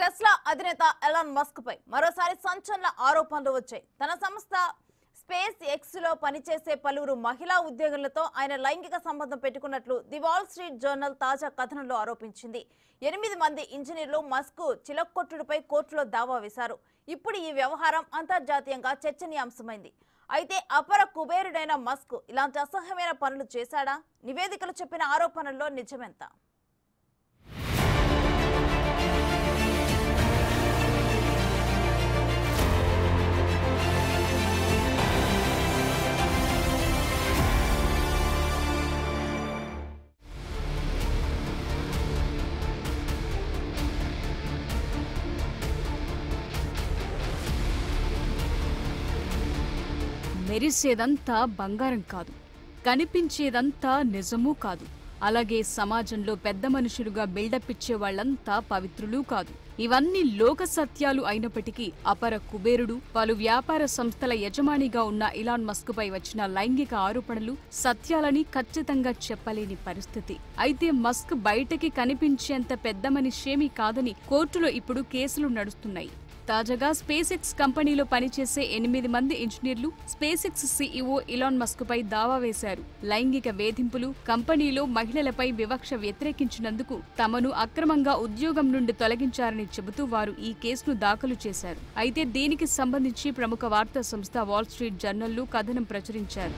Tesla అధినేత Elon Musk పై మరోసారి సంచలన ఆరోపణలు వచ్చాయి. తన సంస్థ స్పేస్ ఎక్స్ లో పనిచేసే పలువురు మహిళా ఉద్యోగులతో ఆయన లైంగిక సంబంధం పెట్టుకున్నట్లు ది వాల్ స్ట్రీట్ జర్నల్ తాజా కథనంలో ఆరోపించింది. 8 మంది ఇంజనీర్లు మస్క్ చిలక్కొట్టుడుపై కోర్టులో దావా వేశారు. ఇప్పుడు ఈ వ్యవహారం అంతర్జాతీయంగా చర్చనీయాంశమైంది. అయితే అపర కుబేరుడైన మస్క్ ఇలాంటి అసహ్యమైన పనులు చేశాడా? నివేదికలు చెప్పిన ఆరోపణల్లో నిజమెంత? మెరిసేదంతా బంగారం కాదు, కనిపించేదంతా నిజమూ కాదు. అలాగే సమాజంలో పెద్ద మనుషులుగా బిల్డప్ ఇచ్చే వాళ్లంతా పవిత్రులు కాదు. ఇవన్నీ లోక సత్యాలు అయినప్పటికీ అపర కుబేరుడు, పలు వ్యాపార సంస్థల యజమానిగా ఉన్న ఇలాన్ మస్క్ పై వచ్చిన లైంగిక ఆరోపణలు సత్యాలని ఖచ్చితంగా చెప్పలేని పరిస్థితి. అయితే మస్క్ బయటకి కనిపించేంత పెద్ద మనిషేమీ కాదని కోర్టులో ఇప్పుడు కేసులు నడుస్తున్నాయి. తాజాగా స్పేస్ ఎక్స్ కంపెనీలో పనిచేసే 8 మంది ఇంజనీర్లు SpaceX CEO Elon Musk పై దావా వేశారు. లైంగిక వేధింపులు, కంపెనీలో మహిళలపై వివక్ష వ్యతిరేకించినందుకు తమను అక్రమంగా ఉద్యోగం నుండి తొలగించారని చెబుతూ వారు ఈ కేసును దాఖలు చేశారు. అయితే దీనికి సంబంధించి ప్రముఖ వార్తా సంస్థ వాల్ స్ట్రీట్ జర్నల్లో కథనం ప్రచురించారు.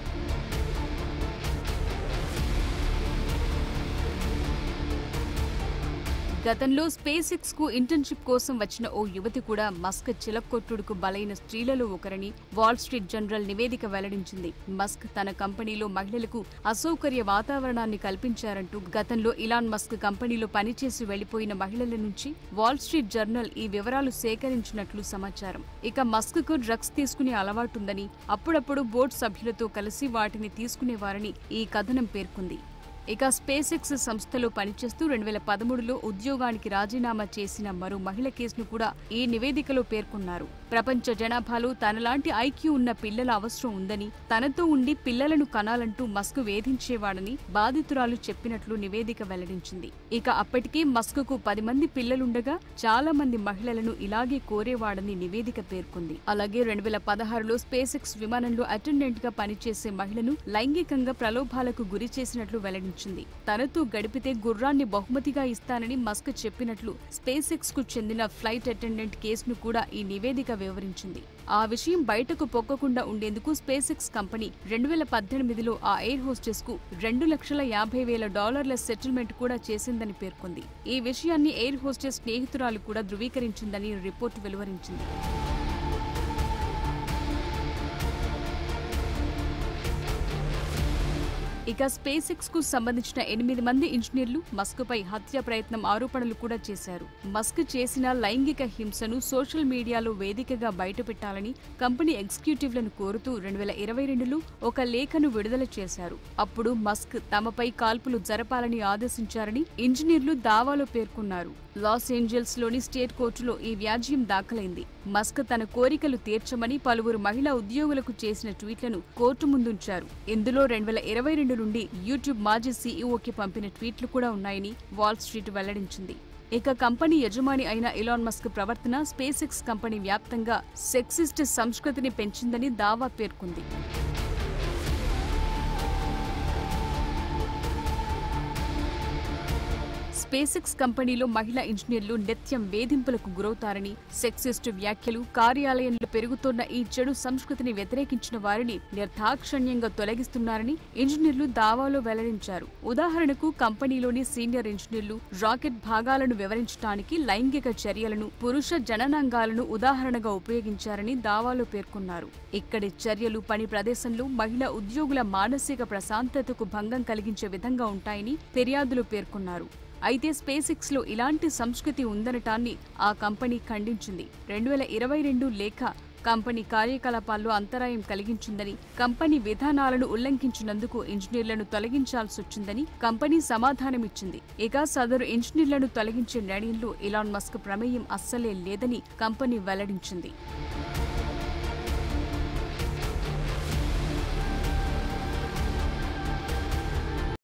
గతంలో స్పేస్ ఎక్స్ కు ఇంటర్న్షిప్ కోసం వచ్చిన ఓ యువతి కూడా మస్క్ చిలక్కొట్టుడుకు బలైన స్త్రీలలో ఒకరని వాల్ స్ట్రీట్ జర్నల్ నివేదిక వెల్లడించింది. మస్క్ తన కంపెనీలో మహిళలకు అసౌకర్య వాతావరణాన్ని కల్పించారంటూ గతంలో ఇలాన్ మస్క్ కంపెనీలో పనిచేసి వెళ్లిపోయిన మహిళల నుంచి వాల్ స్ట్రీట్ జర్నల్ ఈ వివరాలు సేకరించినట్లు సమాచారం. ఇక మస్క్ కు డ్రగ్స్ తీసుకునే అలవాటుందని, అప్పుడప్పుడు బోర్డు సభ్యులతో కలిసి వాటిని తీసుకునేవారని ఈ కథనం పేర్కొంది. ఇక స్పేస్ ఎక్స్ సంస్థలో పనిచేస్తూ 2013లో ఉద్యోగానికి రాజీనామా చేసిన మరో మహిళ కేసును కూడా ఈ నివేదికలో పేర్కొన్నారు. ప్రపంచ జనాభాలో తనలాంటి ఐక్యూ ఉన్న పిల్లల అవసరం ఉందని, తనతో ఉండి పిల్లలను కనాలంటూ మస్క్ వేధించేవాడని బాధితురాలు చెప్పినట్లు నివేదిక వెల్లడించింది. ఇక అప్పటికే మస్క్ కు 10 మంది పిల్లలుండగా చాలా మంది మహిళలను ఇలాగే కోరేవాడని నివేదిక పేర్కొంది. అలాగే 2016లో స్పేస్ ఎక్స్ విమానంలో అటెండెంట్ గా పనిచేసే మహిళను లైంగికంగా ప్రలోభాలకు గురి చేసినట్లు వెల్లడించింది. తనతో గడిపితే గుర్రాన్ని బహుమతిగా ఇస్తానని మస్క్ చెప్పినట్లు స్పేస్ ఎక్స్ కు చెందిన ఫ్లైట్ అటెండెంట్ కేసును కూడా ఈ నివేదిక వివరించింది. ఆ విషయం బయటకు పొక్కకుండా ఉండేందుకు స్పేస్ ఎక్స్ కంపెనీ 2018లో ఆ ఎయిర్ హోస్టెస్ కు $2,50,000 సెటిల్మెంట్ కూడా చేసిందని పేర్కొంది. ఈ విషయాన్ని ఎయిర్ హోస్టెస్ స్నేహితురాలు కూడా ధృవీకరించిందని రిపోర్టు వెలువరించింది. ఇక స్పేస్ ఎక్స్ కు సంబంధించిన 8 మంది ఇంజనీర్లు మస్క్ పై హత్య ప్రయత్నం ఆరోపణలు కూడా చేశారు. మస్క్ చేసిన లైంగిక హింసను సోషల్ మీడియాలో వేదికగా బయటపెట్టాలని కంపెనీ ఎగ్జిక్యూటివ్లను కోరుతూ 2022లో ఒక లేఖను విడుదల చేశారు. అప్పుడు మస్క్ తమపై కాల్పులు జరపాలని ఆదేశించారని ఇంజనీర్లు దావాలో పేర్కొన్నారు. లాస్ ఏంజల్స్ లోని స్టేట్ కోర్టులో ఈ వ్యాజ్యం దాఖలైంది. మస్క్ తన కోరికలు తీర్చమని పలువురు మహిళా ఉద్యోగులకు చేసిన ట్వీట్లను కోర్టు ముందుంచారు. ఇందులో 2022 నుండి యూట్యూబ్ మాజీ సీఈఓకి పంపిన ట్వీట్లు కూడా ఉన్నాయని వాల్ స్ట్రీట్ వెల్లడించింది. ఇక కంపెనీ యజమాని అయిన ఇలాన్ మస్క్ ప్రవర్తన స్పేస్ ఎక్స్ కంపెనీ వ్యాప్తంగా సెక్సిస్ట్ సంస్కృతిని పెంచిందని దావా పేర్కొంది. స్పేస్ ఎక్స్ కంపెనీలో మహిళా ఇంజనీర్లు నిత్యం వేధింపులకు గురవుతారని, సెక్సిస్ట్ వ్యాఖ్యలు, కార్యాలయంలో పెరుగుతోన్న ఈ చెడు సంస్కృతిని వ్యతిరేకించిన వారిని నిర్దాక్షణ్యంగా తొలగిస్తున్నారని ఇంజనీర్లు దావాలో వెల్లడించారు. ఉదాహరణకు కంపెనీలోని సీనియర్ ఇంజనీర్లు రాకెట్ భాగాలను వివరించడానికి లైంగిక చర్యలను, పురుష జననాంగాలను ఉదాహరణగా ఉపయోగించారని దావాలో పేర్కొన్నారు. ఇక్కడి చర్యలు పని ప్రదేశంలో మహిళా ఉద్యోగుల మానసిక ప్రశాంతతకు భంగం కలిగించే విధంగా ఉంటాయని ఫిర్యాదులు పేర్కొన్నారు. అయితే స్పేస్ ఎక్స్ లో ఇలాంటి సంస్కృతి ఉందనటాన్ని ఆ కంపెనీ ఖండించింది. 2022 లేఖ కంపెనీ కార్యకలాపాల్లో అంతరాయం కలిగించిందని, కంపెనీ విధానాలను ఉల్లంఘించినందుకు ఇంజనీర్లను తొలగించాల్సొచ్చిందని కంపెనీ సమాధానమిచ్చింది. ఇక సదరు ఇంజనీర్లను తొలగించే నిర్ణయంలో ఇలాన్ మస్క్ ప్రమేయం అస్సలే లేదని కంపెనీ వెల్లడించింది.